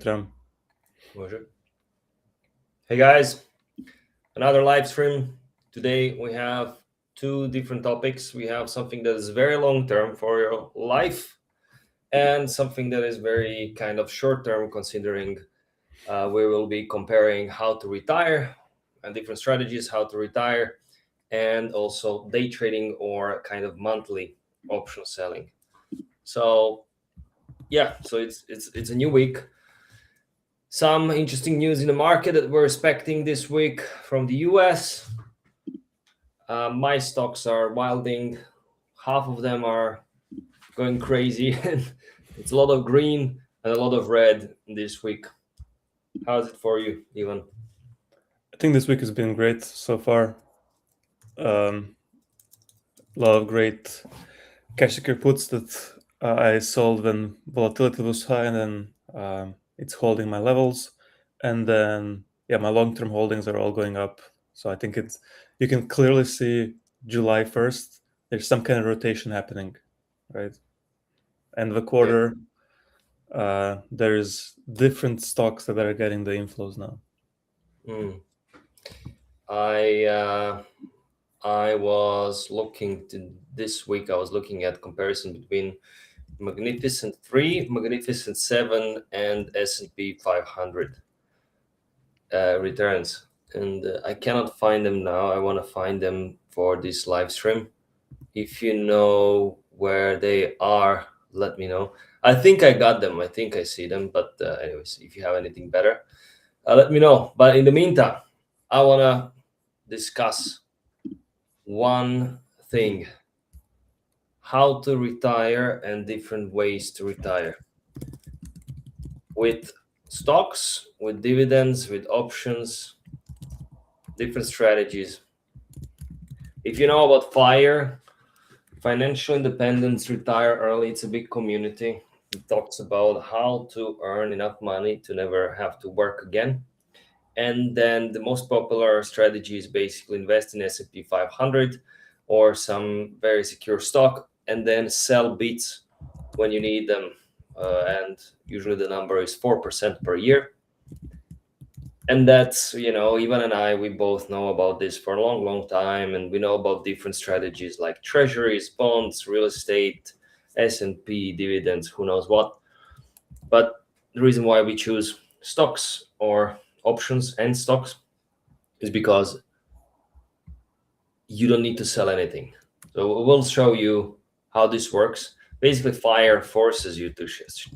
Trump. Bonjour. Hey guys, another live stream. Today we have two different topics. We have something that is very long term for your life and something that is very kind of short term, considering we will be comparing how to retire and different strategies, how to retire, and also day trading or kind of monthly option selling. So yeah, so it's a new week. Some interesting news in the market that we're expecting this week from the US. My stocks are wilding. Half of them are going crazy. It's a lot of green and a lot of red this week. How's it for you, Ivan? I think this week has been great so far. A lot of great cash secure puts that I sold when volatility was high, and then it's holding my levels. And then, yeah, my long-term holdings are all going up. So I think you can clearly see July 1st, there's some kind of rotation happening, right? End of the quarter, there's different stocks that are getting the inflows now. I was looking to this week. I was looking at comparison between Magnificent 3, Magnificent 7, and S&P 500 returns, and I cannot find them now. I want to find them for this live stream. If you know where they are, let me know. I think I got them. I think I see them. But anyways, if you have anything better, let me know. But in the meantime, I want to discuss one thing: how to retire and different ways to retire with stocks, with dividends, with options, different strategies. If you know about FIRE, Financial Independence, Retire Early, it's a big community. It talks about how to earn enough money to never have to work again. And then the most popular strategy is basically invest in S&P 500 or some very secure stock, and then sell bits when you need them. And usually the number is 4% per year. And that's, Ivan and I, we both know about this for a long, long time. And we know about different strategies like treasuries, bonds, real estate, S&P, dividends, who knows what. But the reason why we choose stocks or options and stocks is because you don't need to sell anything. So we'll show you how this works. Basically, FIRE forces you to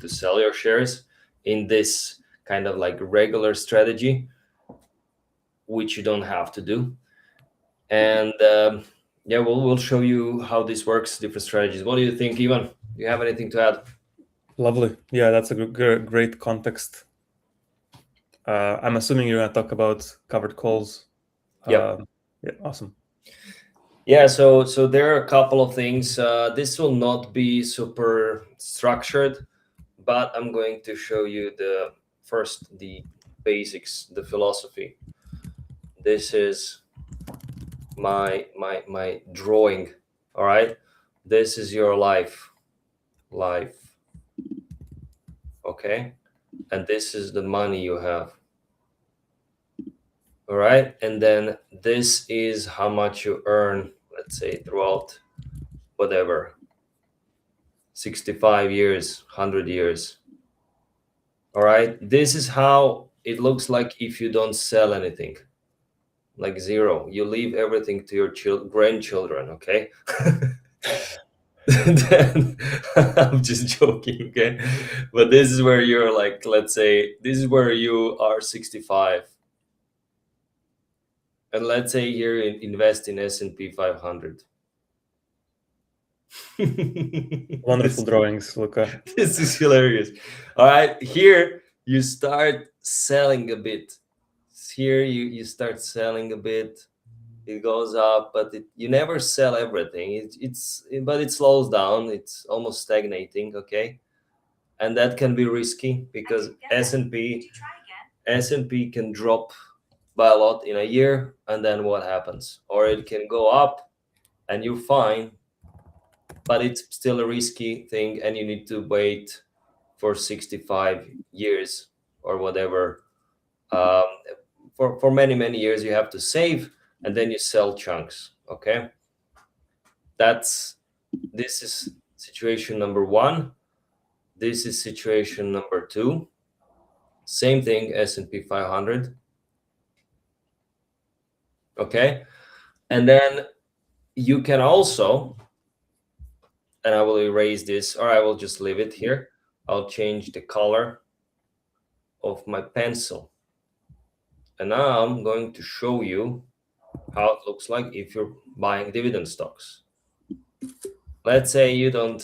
sell your shares in this kind of like regular strategy, which you don't have to do. And yeah, we'll show you how this works, different strategies. What do you think, Ivan? Do you have anything to add? Lovely. Yeah, that's a great context. I'm assuming you're going to talk about covered calls. Yep. Yeah, awesome. Yeah, so there are a couple of things. This will not be super structured, but I'm going to show you the basics, the philosophy. This is my drawing. All right, this is your life, okay, and this is the money you have. All right, and then this is how much you earn, let's say, throughout whatever 65 years, 100 years. All right, this is how it looks like if you don't sell anything, like zero. You leave everything to your grandchildren, okay? Then I'm just joking, okay? But this is where you're like, let's say, this is where you are 65. And let's say here invest in S&P 500. Wonderful drawings, Luca. This is hilarious. All right, here you start selling a bit. Here you start selling a bit. It goes up, but you never sell everything. But it slows down. It's almost stagnating. Okay, and that can be risky because S&P can drop by a lot in a year, and then what happens? Or it can go up, and you're fine, but it's still a risky thing, and you need to wait for 65 years or whatever. For many years you have to save, and then you sell chunks. Okay, this is situation number one. This is situation number two. Same thing, S&P 500. Okay, and then you can also, and I will erase this, or I will just leave it here. I'll change the color of my pencil, and now I'm going to show you how it looks like if you're buying dividend stocks. Let's say you don't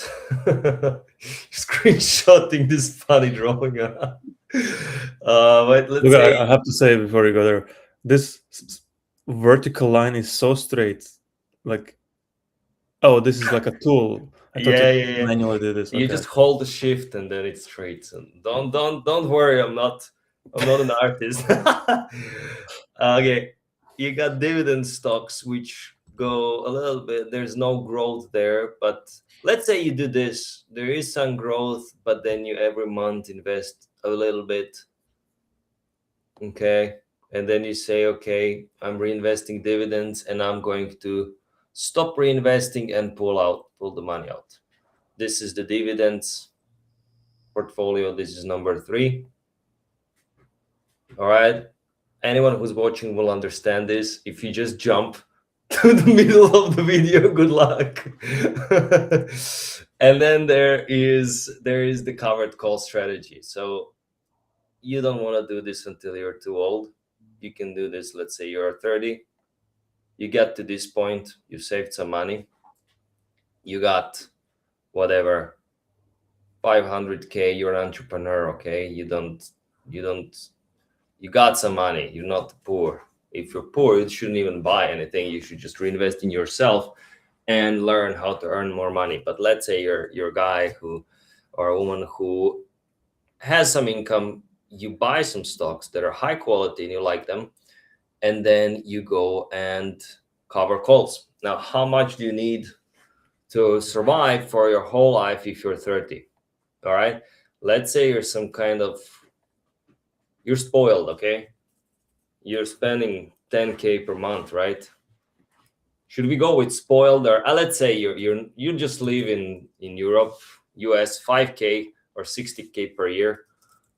screenshotting this funny drawing. But let's Look, say I have to say before you go there, this vertical line is so straight. Like, oh, this is like a tool. I thought you manually did this. You Okay. just hold the shift and then it's straight. And don't worry, I'm not an artist. Okay, you got dividend stocks which go a little bit. There's no growth there, but let's say you do this. There is some growth, but then you every month invest a little bit. Okay, and then you say, okay, I'm reinvesting dividends, and I'm going to stop reinvesting and pull the money out. This is the dividends portfolio. This is number 3. All right. Anyone who's watching will understand this. If you just jump to the middle of the video, good luck. And then there is the covered call strategy. So you don't want to do this until you're too old. You can do this, let's say you're 30. You get to this point, you saved some money. You got whatever, 500K, you're an entrepreneur, okay? You got some money, you're not poor. If you're poor, you shouldn't even buy anything. You should just reinvest in yourself and learn how to earn more money. But let's say you're a guy who, or a woman who has some income, you buy some stocks that are high quality and you like them, and then you go and cover calls. Now, how much do you need to survive for your whole life if you're 30? All right, let's say you're some kind of, you're spoiled, okay? You're spending 10K per month, right? Should we go with spoiled, or let's say you just live in Europe, US, 5K or 60K per year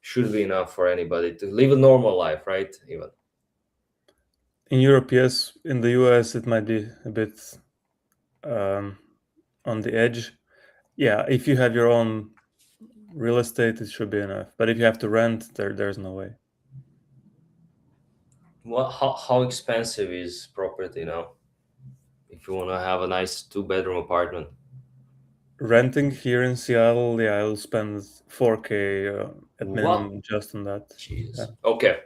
should be enough for anybody to live a normal life, right? Even in Europe, yes. In the US, it might be a bit on the edge. Yeah, if you have your own real estate, it should be enough. But if you have to rent, there's no way. Well, how expensive is property now? If you want to have a nice 2-bedroom apartment, Renting here in Seattle, yeah, I'll spend 4K at minimum just on that. Jesus. Yeah. Okay.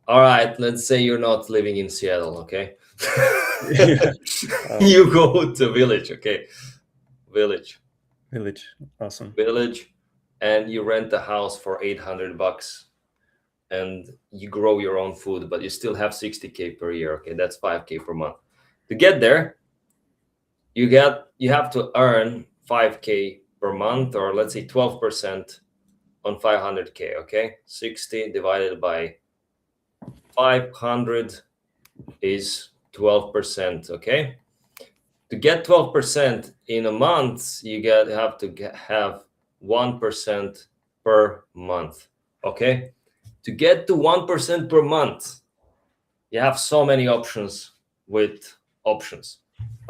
All right. Let's say you're not living in Seattle. Okay. Yeah. You go to village. Okay. Village. Awesome. Village, and you rent a house for $800, and you grow your own food, but you still have 60K per year. Okay, that's 5K per month. To get there, you have to earn 5K per month, or let's say 12% on 500K. Okay, 60 divided by 500 is 12%. Okay, to get 12% in a month, you have to have 1% per month. Okay, to get to 1% per month, you have so many options with options.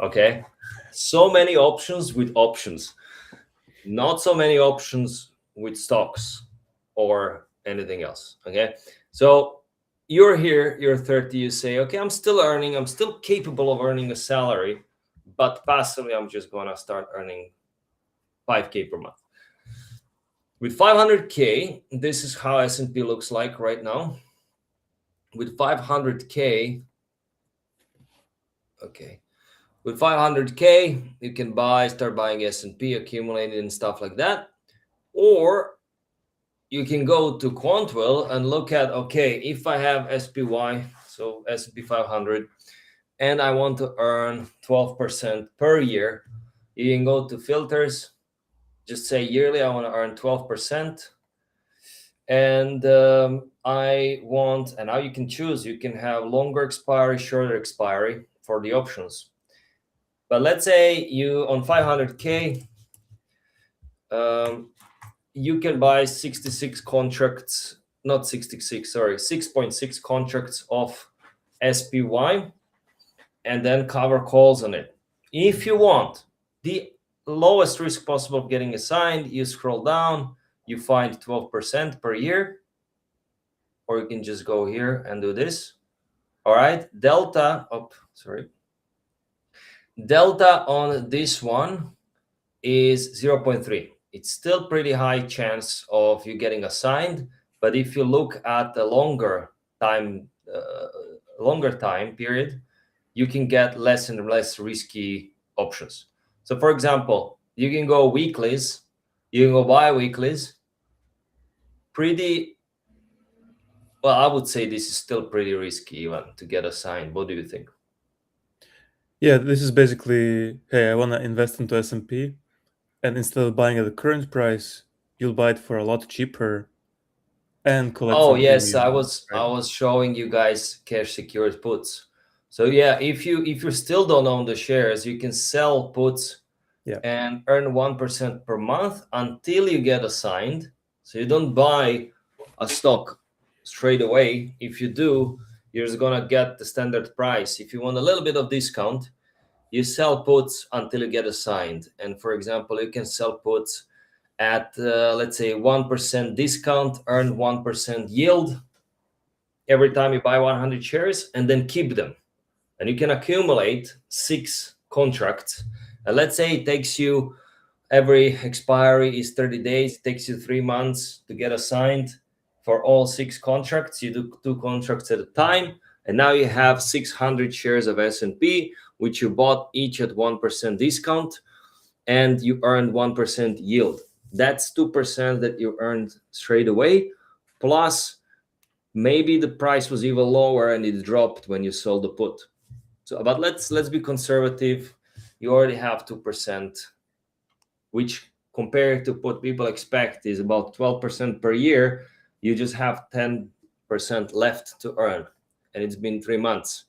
Okay, so many options with options, not so many options with stocks or anything else. Okay, so you're here, you're 30, you say, okay, I'm still capable of earning a salary, but passively I'm just gonna start earning 5K per month. With 500K, this is how S&P looks like right now. With 500K, okay, with 500K, you can start buying S&P, accumulating and stuff like that. Or you can go to QuantWheel and look at, okay, if I have SPY, so S&P 500, and I want to earn 12% per year, you can go to filters, just say yearly, I want to earn 12%. And I want, and now you can choose, you can have longer expiry, shorter expiry for the options. But let's say you on 500K, you can buy 66 contracts, not 66, sorry, 6.6 contracts of SPY and then cover calls on it. If you want the lowest risk possible of getting assigned, you scroll down, you find 12% per year, or you can just go here and do this. All right, delta, delta on this one is 0.3. It's still pretty high chance of you getting assigned, but if you look at the longer time period, you can get less and less risky options. So for example, you can go weeklies, you can go bi-weeklies. Pretty well, I would say this is still pretty risky even to get assigned. What do you think? Yeah, this is basically, hey, I want to invest into S&P, and instead of buying at the current price, you'll buy it for a lot cheaper and collect Oh some yes, premium, I right? was showing you guys cash secured puts. So yeah, if you still don't own the shares, you can sell puts Yeah. and earn 1% per month until you get assigned. So you don't buy a stock straight away. If you do, you're just gonna get the standard price. If you want a little bit of discount, you sell puts until you get assigned. And for example, you can sell puts at let's say 1% discount, earn 1% yield every time you buy 100 shares, and then keep them. And you can accumulate 6 contracts. And let's say it takes you, every expiry is 30 days, it takes you 3 months to get assigned for all 6 contracts. You do 2 contracts at a time, and now you have 600 shares of S&P, which you bought each at 1% discount, and you earned 1% yield. That's 2% that you earned straight away, plus maybe the price was even lower and it dropped when you sold the put. So, but let's be conservative. You already have 2%, which compared to what people expect is about 12% per year. You just have 10% left to earn, and it's been 3 months.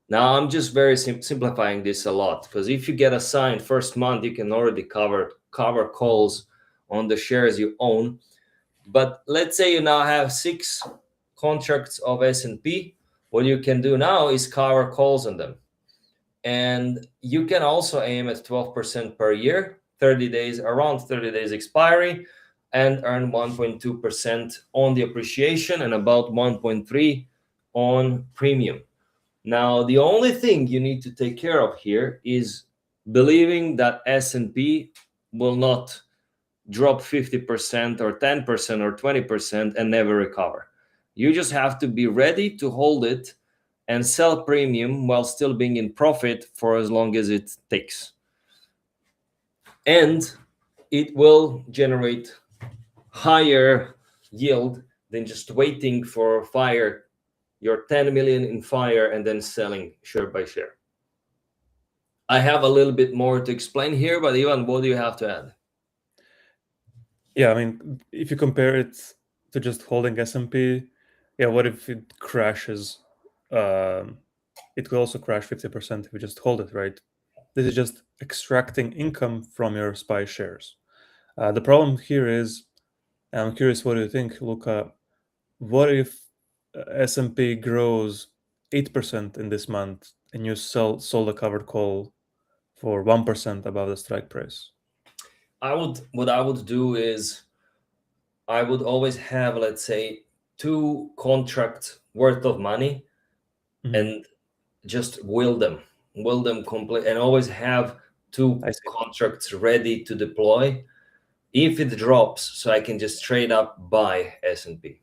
Now I'm just very simplifying this a lot, because if you get assigned first month, you can already cover calls on the shares you own. But let's say you now have 6 contracts of S&P. What you can do now is cover calls on them, and you can also aim at 12% per year, 30 days, around 30 days expiry, and earn 1.2% on the appreciation and about 1.3 on premium. Now, the only thing you need to take care of here is believing that S&P will not drop 50% or 10% or 20% and never recover. You just have to be ready to hold it and sell premium while still being in profit for as long as it takes. And it will generate higher yield than just waiting for fire, your 10 million in fire, and then selling share by share. I have a little bit more to explain here, but Ivan, what do you have to add? Yeah, I mean, if you compare it to just holding S&P, yeah, what if it crashes? It could also crash 50% if you just hold it, right? This is just extracting income from your SPY shares. The problem here is, and I'm curious, what do you think, Luca? What if S&P grows 8% in this month and you sold a covered call for 1% above the strike price? What I would do is I would always have, let's say, 2 contracts worth of money, Mhm. and just will them complete, and always have 2 I see. contracts ready to deploy if it drops, so I can just straight up buy S&P.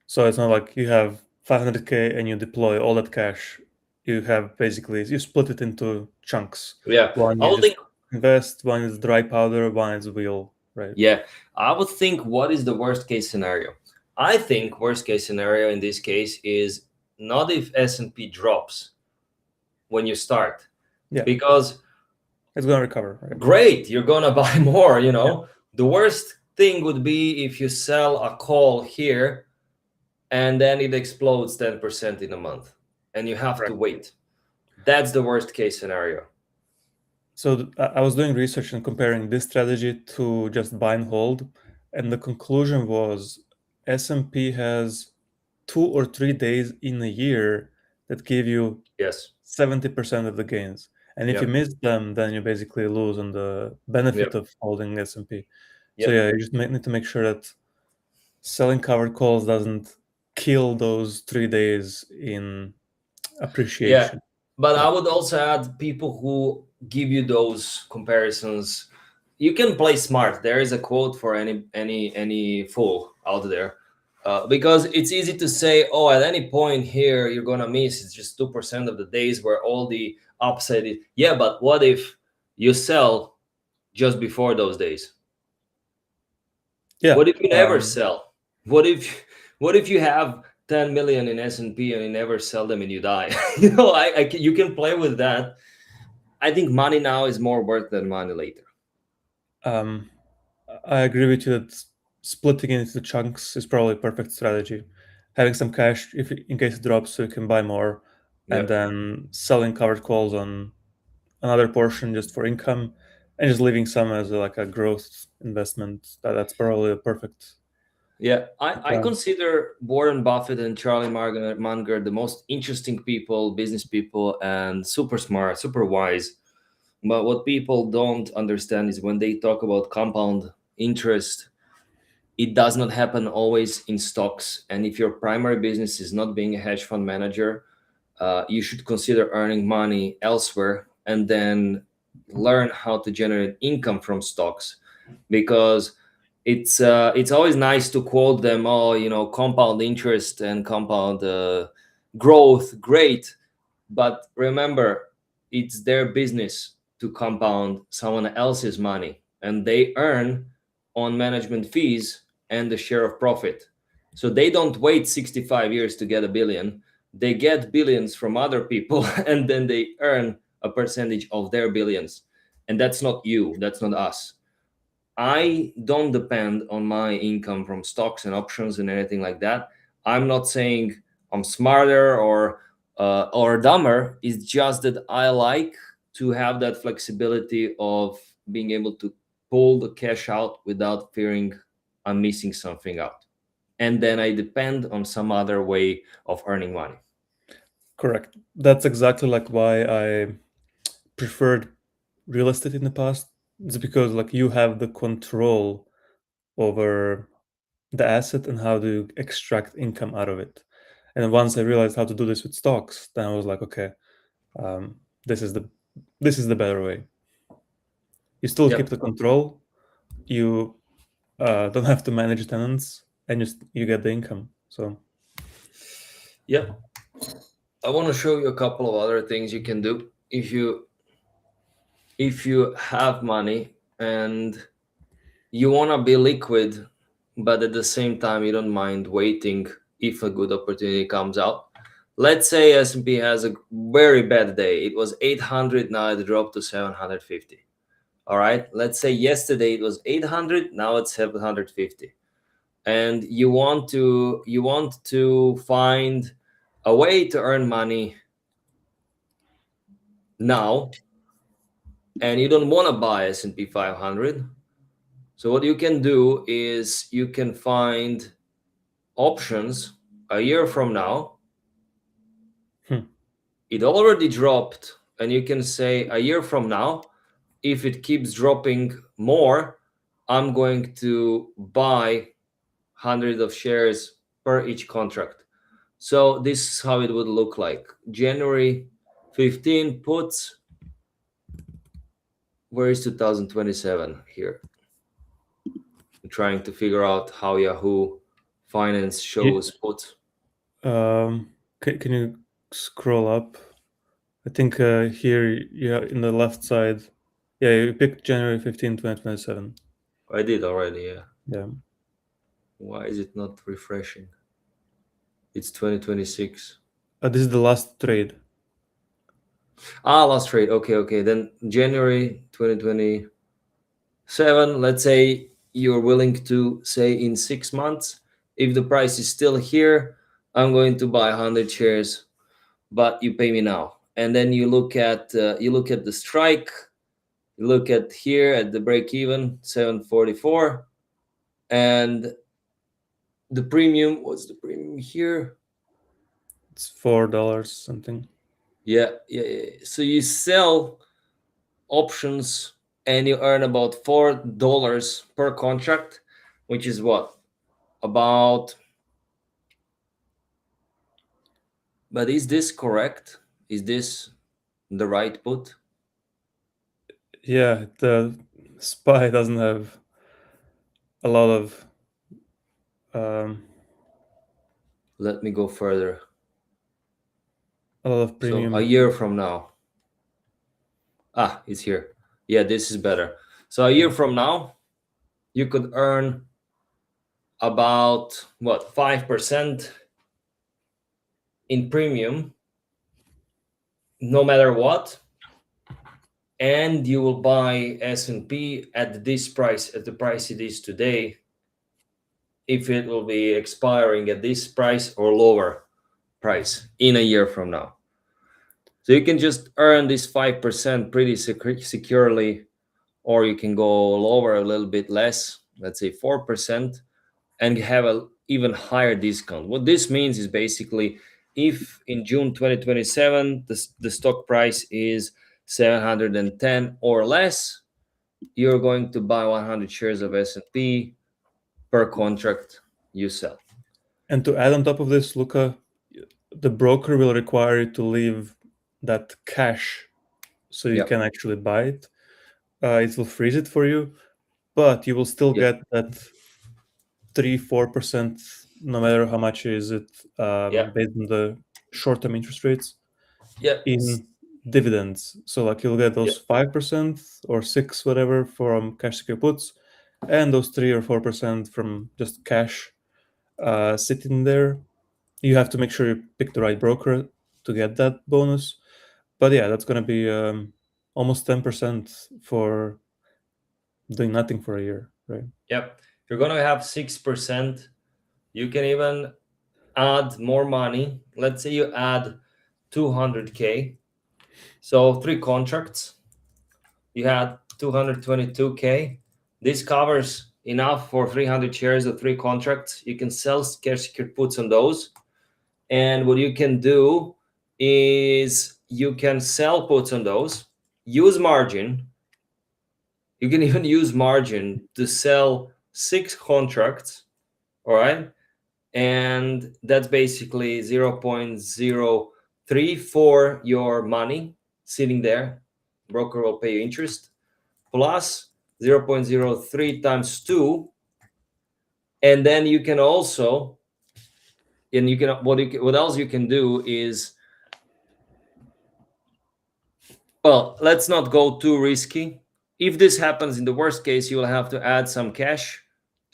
So it's not like you have 500K and you deploy all that cash. You have basically, you split it into chunks. Yeah, One I you would just think. invest, one is dry powder, one is wheel, right? Yeah, I would think, what is the worst case scenario? I think worst case scenario in this case is not if S&P drops when you start, Yeah, because it's gonna recover, right? great, you're gonna buy more. The worst thing would be if you sell a call here and then it explodes 10% in a month and you have to wait. That's the worst case scenario. So I was doing research and comparing this strategy to just buy and hold, and the conclusion was S&P has 2 or 3 days in a year that give you Yes. 70% of the gains. And if you Yep. miss them, then you basically lose on the benefit Yep. of holding S&P. So Yep. yeah, you just need to make sure that selling covered calls doesn't kill those 3 days in Yeah. appreciation. But Yeah. I would also add people who give you those comparisons. You can play smart. There is a quote for any fool out there, because it's easy to say, oh, at any point here you're gonna miss. It's just 2% of the days where all the upside is. Yeah, but what if you sell just before those days? Yeah. What if you never sell? What if you have 10 million in S&P and you never sell them and you die? You can play with that. I think money now is more worth than money later. Um, I agree with you that splitting it into chunks is probably a perfect strategy. Having some cash if in case it drops, so you can buy more, and Yeah. then selling covered calls on another portion just for income, and just leaving some as like a growth investment. That's probably a perfect Yeah, I plan. consider Warren Buffett and Charlie Munger the most interesting people, business people, and super smart, super wise. But what people don't understand is when they talk about compound interest, it does not happen always in stocks. And if your primary business is not being a hedge fund manager, you should consider earning money elsewhere and then learn how to generate income from stocks, because it's always nice to quote them, oh, compound interest and compound growth, great. But remember, it's their business to compound someone else's money, and they earn on management fees and the share of profit. So they don't wait 65 years to get a billion. They get billions from other people and then they earn a percentage of their billions. And that's not you, that's not us. I don't depend on my income from stocks and options and anything like that. I'm not saying I'm smarter or dumber. It's just that I like to have that flexibility of being able to pull the cash out without fearing I'm missing something out. And then I depend on some other way of earning money. Correct. That's exactly like why I preferred real estate in the past. It's because like you have the control over the asset and how to extract income out of it. And then once I realized how to do this with stocks, then I was like, okay, um, this is the this is the better way. You still keep Yep. the control. You don't have to manage tenants, and you get the income. So Yep. I want to show you a couple of other things you can do if you have money and you want to be liquid, but at the same time you don't mind waiting if a good opportunity comes out. Let's say S&P has a very bad day. It was 800, now it dropped to 750. All right, let's say yesterday it was 800, now it's 750. And you want to find a way to earn money now, and you don't want to buy S&P 500. So what you can do is you can find options a year from now. It already dropped, and you can say a year from now, if it keeps dropping more, I'm going to buy hundreds of shares per each contract. So this is how it would look like. January 15 puts. Where is 2027 here? I'm trying to figure out how Yahoo Finance shows puts. can you scroll up? I think here, yeah, in the left side, yeah, you picked January 15, 2027. I did already, yeah. Yeah. Why is it not refreshing? It's 2026. This is the last trade. Last trade. Okay. Then January 2027, let's say you're willing to say in 6 months, if the price is still here, I'm going to buy 100 shares, but you pay me now. And then you look at the strike, you look at here at the break even 744, and the premium, what's the premium here? It's $4 something. Yeah. So you sell options and you earn about $4 per contract, which is what? About, but is this correct? Is this the right put? Yeah, the SPY doesn't have a lot of Let me go further. So premium. a year from now. It's here. Yeah, this is better. So a year from now, you could earn about what, 5% in premium, no matter what, and you will buy S&P at this price, at the price it is today, if it will be expiring at this price or lower price in a year from now. So you can just earn this 5% pretty securely, or you can go lower a little bit less, let's say 4%, and have an even higher discount. What this means is basically, if in June 2027 the stock price is 710 or less, you're going to buy 100 shares of S&P per contract you sell. And to add on top of this, Luca, the broker will require you to leave that cash so you can actually buy it. It will freeze it for you, but you will still get that 3-4%, no matter how much is it, based on the short-term interest rates in dividends. So like you'll get those 5% or 6, whatever, from cash secure puts, and those 3 or 4% from just cash sitting there. You have to make sure you pick the right broker to get that bonus. But yeah, that's going to be almost 10% for doing nothing for a year, right? Yep. You're going to have 6%. You can even add more money. Let's say you add 200K. So 3 contracts. You had 222K. This covers enough for 300 shares of 3 contracts. You can sell cash secured puts on those. And what you can do is you can sell puts on those, use margin. You can even use margin to sell 6 contracts, all right? And that's basically 0.03 for your money sitting there. Broker will pay you interest plus 0.03 times 2. And then you can also, and you can, what else you can do is, well, let's not go too risky. If this happens, in the worst case, you will have to add some cash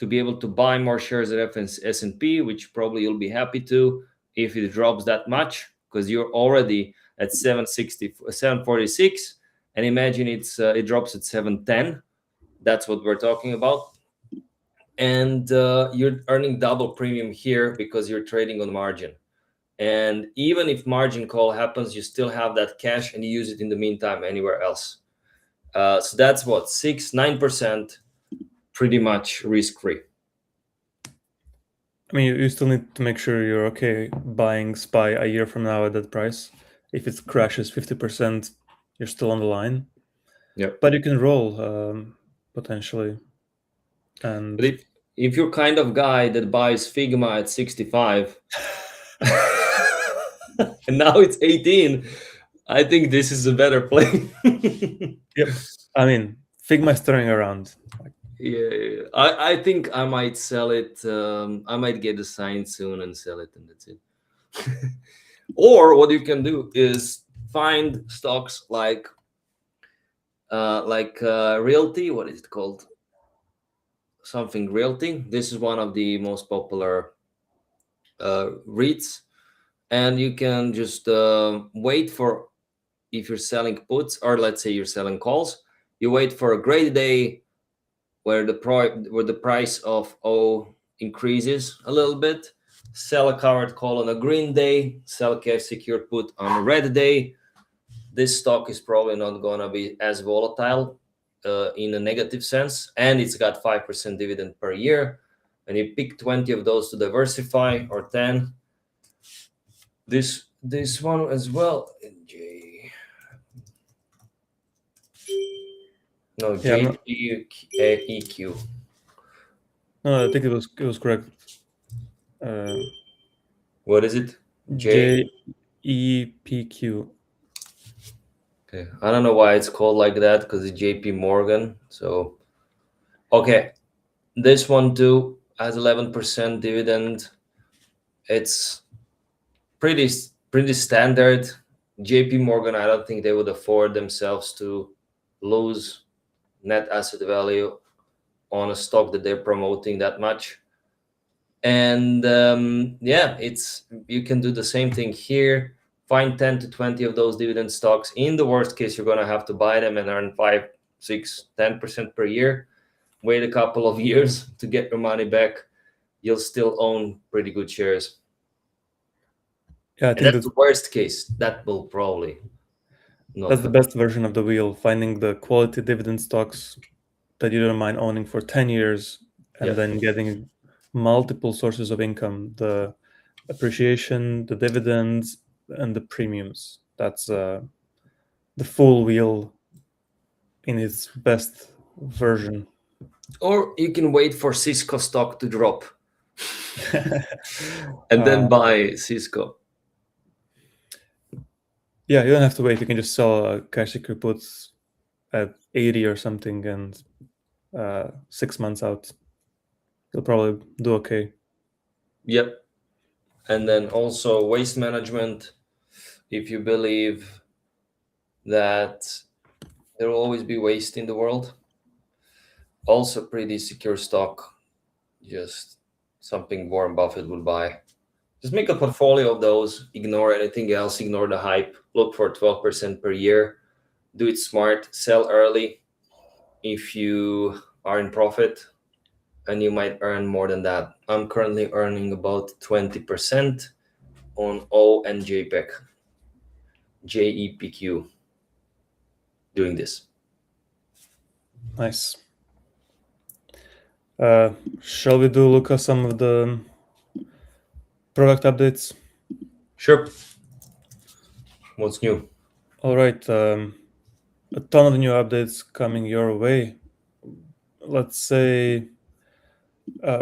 to be able to buy more shares at S&P, which probably you'll be happy to if it drops that much, because you're already at 746, and imagine it drops at 710. That's what we're talking about. And you're earning double premium here because you're trading on margin. And even if margin call happens, you still have that cash and you use it in the meantime anywhere else. So that's what, 9%, pretty much risk-free. I mean, you still need to make sure you're okay buying SPY a year from now at that price. If it crashes 50%, you're still on the line. Yep. But you can roll potentially. And but if you're kind of guy that buys Figma at 65 and now it's 18, I think this is a better play. Yep. I mean, Figma is turning around. Yeah, I think I might sell it. I might get a sign soon and sell it, and that's it. Or what you can do is find stocks like Realty. What is it called? Something Realty. This is one of the most popular REITs, and you can just wait for, if you're selling puts, or let's say you're selling calls, you wait for a great day where the price of O increases a little bit. Sell a covered call on a green day, sell cash secured put on a red day. This stock is probably not gonna be as volatile in a negative sense, and it's got 5% dividend per year. And you pick 20 of those to diversify, or 10. This one as well. No, Yeah, JEPQ. no, I think it was correct. What is it? JEPQ. Okay, I don't know why it's called like that, because it's JP Morgan. So, okay, this one too has 11% dividend. It's pretty standard. JP Morgan, I don't think they would afford themselves to lose net asset value on a stock that they're promoting that much. And yeah, it's you can do the same thing here. Find 10 to 20 of those dividend stocks. In the worst case, you're going to have to buy them and earn 5, 6, 10% per year. Wait a couple of years to get your money back. You'll still own pretty good shares. Yeah, I And think that's the worst case. That will probably not that's the happen. best version of the wheel, finding the quality dividend stocks that you don't mind owning for 10 years and Yeah. then getting multiple sources of income, the appreciation, the dividends, and the premiums. That's the full wheel in its best version. Or you can wait for Cisco stock to drop and Uh, then buy Cisco. yeah, you don't have to wait. You can just sell cash secure puts at 80 or something and 6 months out. You'll probably do okay. Yep. And then also waste management. If you believe that there will always be waste in the world, also pretty secure stock, just something Warren Buffett would buy. Just make a portfolio of those, ignore anything else, ignore the hype, look for 12% per year, do it smart, sell early if you are in profit, and you might earn more than that. I'm currently earning about 20% on O and JPEG, JEPQ, doing this. Nice. Shall we do look at some of the product updates? Sure. What's new? All right. A ton of new updates coming your way. Let's say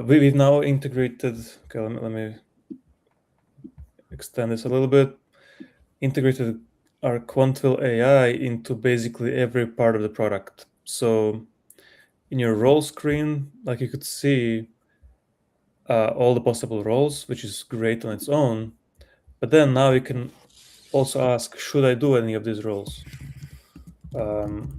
we've now integrated. Okay, let me extend this a little bit. Integrated our QuantWheel AI into basically every part of the product. So in your role screen, like you could see all the possible roles, which is great on its own. But then now you can also ask, should I do any of these roles? And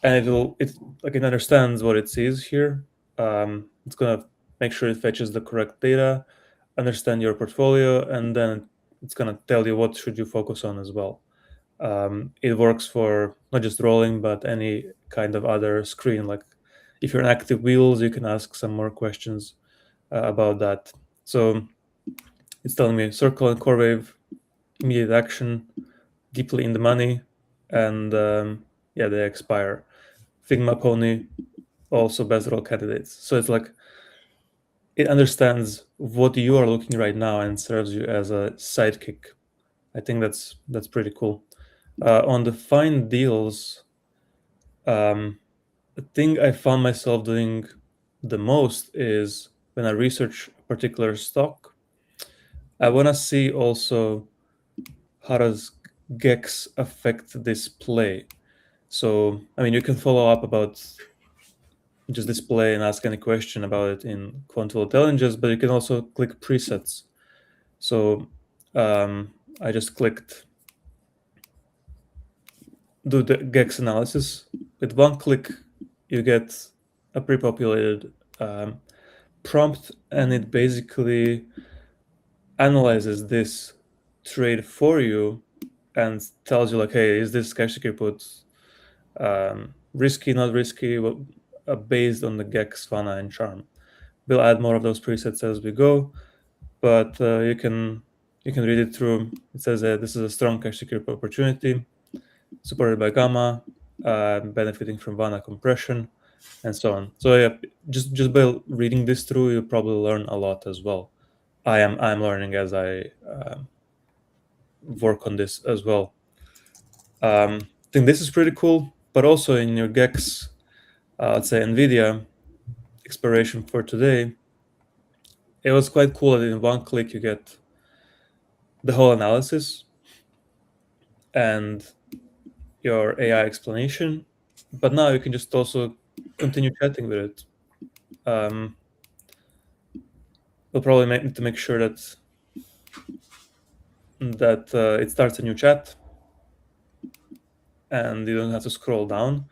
it understands what it sees here. It's gonna make sure it fetches the correct data, understand your portfolio, and then it's gonna tell you what should you focus on as well. It works for not just rolling, but any kind of other screen. Like if you're in active wheels, you can ask some more questions about that. So it's telling me circle and core wave, immediate action, deeply in the money, and yeah, they expire. Figma Pony, also best roll candidates. So it's like it understands what you are looking right now and serves you as a sidekick. I think that's pretty cool. On the find deals, the thing I found myself doing the most is when I research a particular stock, I want to see also how does GEX affect this play. So, I mean, you can follow up about just display and ask any question about it in QuantWheel Intelligence, but you can also click presets. So I just clicked do the GEX analysis. With one click, you get a pre-populated prompt, and it basically analyzes this trade for you and tells you like, hey, is this cash secure put risky, not risky, based on the GEX, Fana, and Charm. We'll add more of those presets as we go, but you can read it through. It says this is a strong cash secure opportunity, supported by Gamma, benefiting from Vana compression, and so on. So yeah, just by reading this through, you'll probably learn a lot as well. I'm learning as I work on this as well. I think this is pretty cool, but also in your GEX, let's say NVIDIA expiration for today, it was quite cool that in one click you get the whole analysis and your AI explanation, but now you can just also continue chatting with it. We'll probably need to make sure that it starts a new chat and you don't have to scroll down.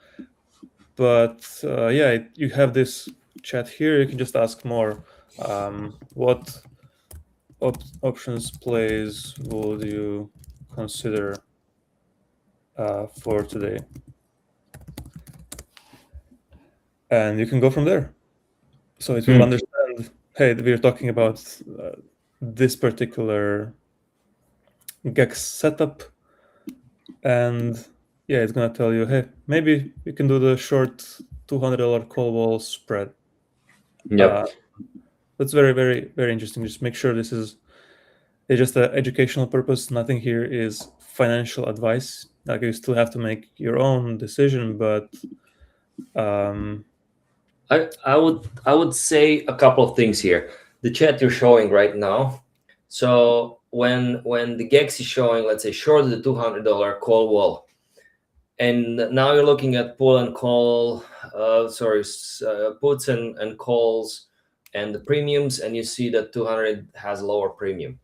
But yeah, you have this chat here. You can just ask more. What options plays would you consider for today? And you can go from there. So it will understand, hey, we're talking about this particular GEX setup. And yeah, it's going to tell you, hey, maybe you can do the short $200 call wall spread. Yep. That's very, very, very interesting. Just make sure this is just an educational purpose. Nothing here is financial advice. Like you still have to make your own decision, but I would say a couple of things here. The chat you're showing right now. So when the GEX is showing, let's say, short the $200 call wall, and now you're looking at pull and call, puts and calls and the premiums, and you see that 200 has a lower premium.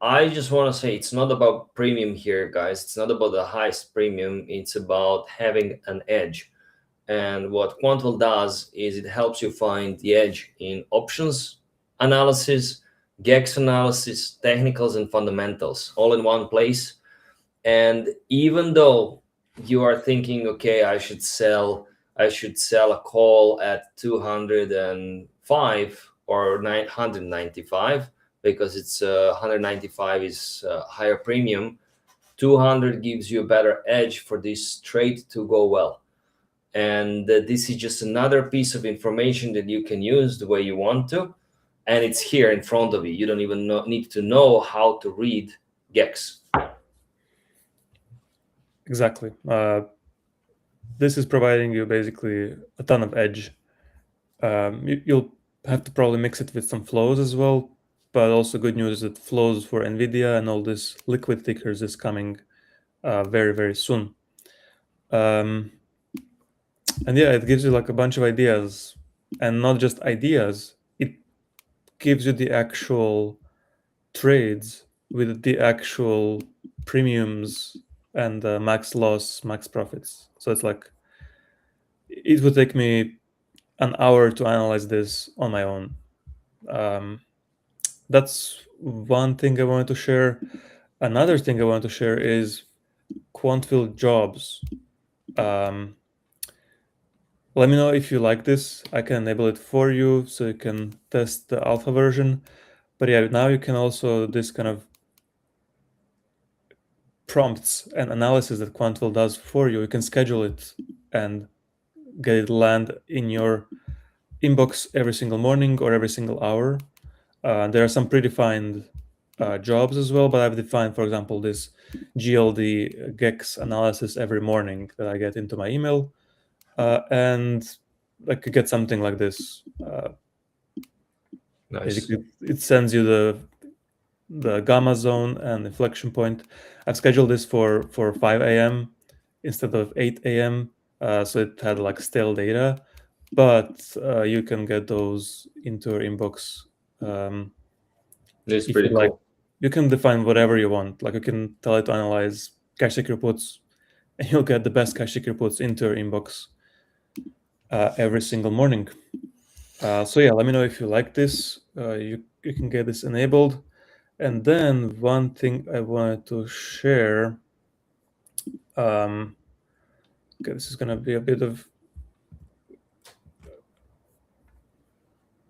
I just want to say it's not about premium here, guys. It's not about the highest premium. It's about having an edge. And what QuantWheel does is it helps you find the edge in options analysis, GEX analysis, technicals, and fundamentals all in one place. And even though you are thinking, okay, I should sell a call at 205 or 995 because it's 195 is higher premium. 200 gives you a better edge for this trade to go well. And this is just another piece of information that you can use the way you want to. And it's here in front of you. You don't even need to know how to read GEX. Exactly. This is providing you basically a ton of edge. You'll have to probably mix it with some flows as well. But also good news is that flows for NVIDIA and all this liquid tickers is coming very, very soon. And yeah, it gives you like a bunch of ideas, and not just ideas. It gives you the actual trades with the actual premiums and max loss, max profits. So it's like it would take me an hour to analyze this on my own. That's one thing I wanted to share. Another thing I wanted to share is QuantWheel Jobs. Let me know if you like this. I can enable it for you so you can test the alpha version. But yeah, now you can also this kind of prompts and analysis that QuantWheel does for you. You can schedule it and get it land in your inbox every single morning or every single hour. There are some predefined jobs as well, but I've defined, for example, this GLD GEX analysis every morning that I get into my email. And I could get something like this. Nice. Basically, it sends you the gamma zone and inflection point. I've scheduled this for 5 a.m. instead of 8 a.m. So it had like stale data, but you can get those into your inbox. It's If pretty you cool. like, you can define whatever you want. Like you can tell it to analyze cash secure puts, and you'll get the best cash secure puts into your inbox every single morning. So yeah, let me know if you like this. You can get this enabled. And then one thing I wanted to share, Okay, this is gonna be a bit of.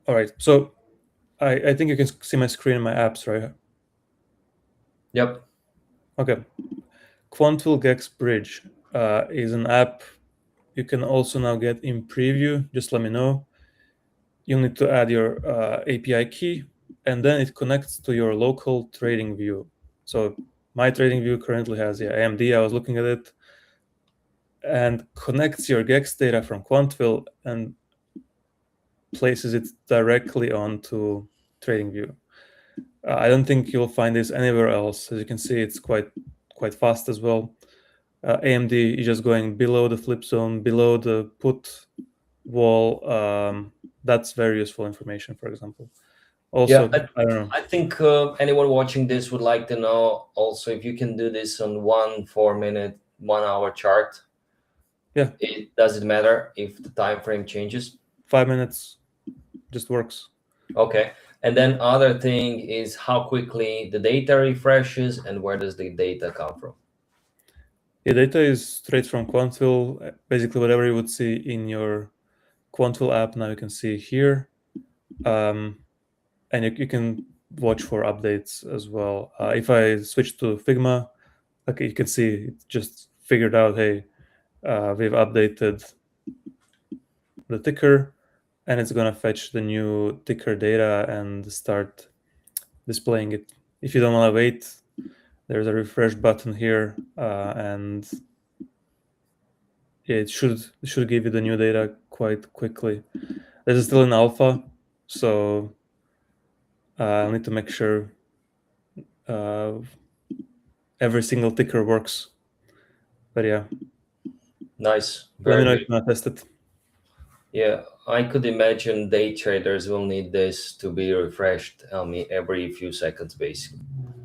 All right, so I think you can see my screen in my apps, right? Yep. Okay. QuantWheel GEX Bridge is an app you can also now get in preview. Just let me know. You'll need to add your API key, and then it connects to your local TradingView. So my TradingView currently has AMD. I was looking at it, and connects your GEX data from QuantWheel and places it directly onto TradingView. I don't think you'll find this anywhere else. As you can see, it's quite fast as well. AMD is just going below the flip zone, below the put wall. That's very useful information, for example. Also, Yeah, I don't know. I think anyone watching this would like to know also if you can do this on 1 4-minute, 1 hour chart. Yeah. Does it matter if the time frame changes? 5 minutes just works. Okay. And then other thing is how quickly the data refreshes and where does the data come from? The data is straight from QuantWheel. Basically, whatever you would see in your QuantWheel app, now you can see here. And you can watch for updates as well. If I switch to Figma, okay, you can see it just figured out, hey, we've updated the ticker, and it's going to fetch the new ticker data and start displaying it. If you don't want to wait, there's a refresh button here, and it should give you the new data quite quickly. This is still in alpha, so I'll need to make sure every single ticker works. But yeah, Nice. let me Very know good. if you want to test it. Yeah, I could imagine day traders will need this to be refreshed every few seconds, basically.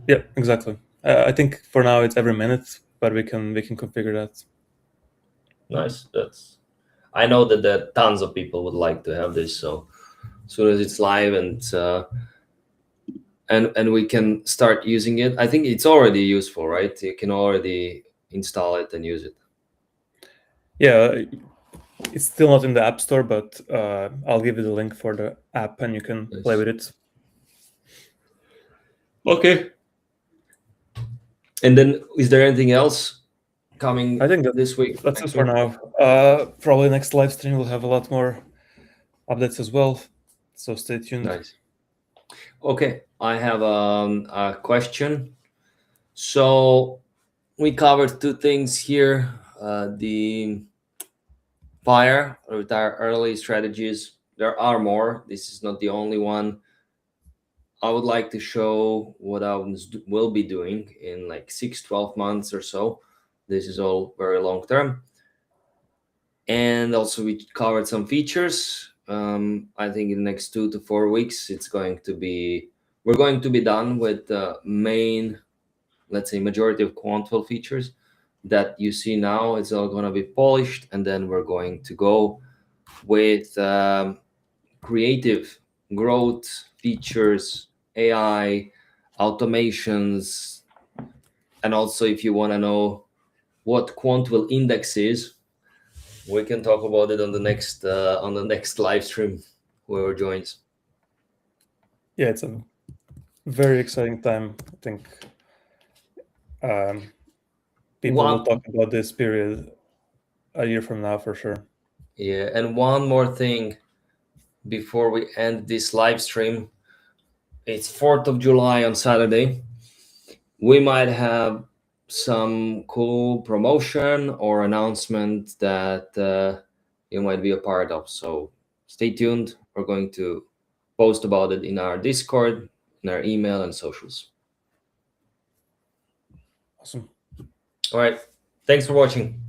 Yeah, exactly. I think for now it's every minute, but we can configure that. Nice. I know that tons of people would like to have this. So as soon as it's live and we can start using it, I think it's already useful, right? You can already install it and use it. Yeah, it's still not in the App Store, but I'll give you the link for the app and you can play with it. Okay. And then is there anything else coming I think this week? that's it for week? now. Probably next live stream we'll have a lot more updates as well. So stay tuned. Nice. Okay, I have a question. So we covered two things here: the FIRE, retire early strategies. There are more. This is not the only one. I would like to show what I will be doing in like 6-12 months or so. This is all very long term. And also we covered some features. I think in the next 2 to 4 weeks, we're going to be done with the main, let's say, majority of QuantWheel features that you see now. It's all going to be polished, and then we're going to go with creative growth features, AI, automations, and also if you want to know what QuantWheel index is, we can talk about it on the next live stream, whoever joins. Yeah, it's a very exciting time. I think people will talk about this period a year from now for sure. Yeah, and one more thing before we end this live stream. It's 4th of July on Saturday. We might have some cool promotion or announcement that you might be a part of. So stay tuned. We're going to post about it in our Discord, in our email and socials. Awesome. All right. Thanks for watching.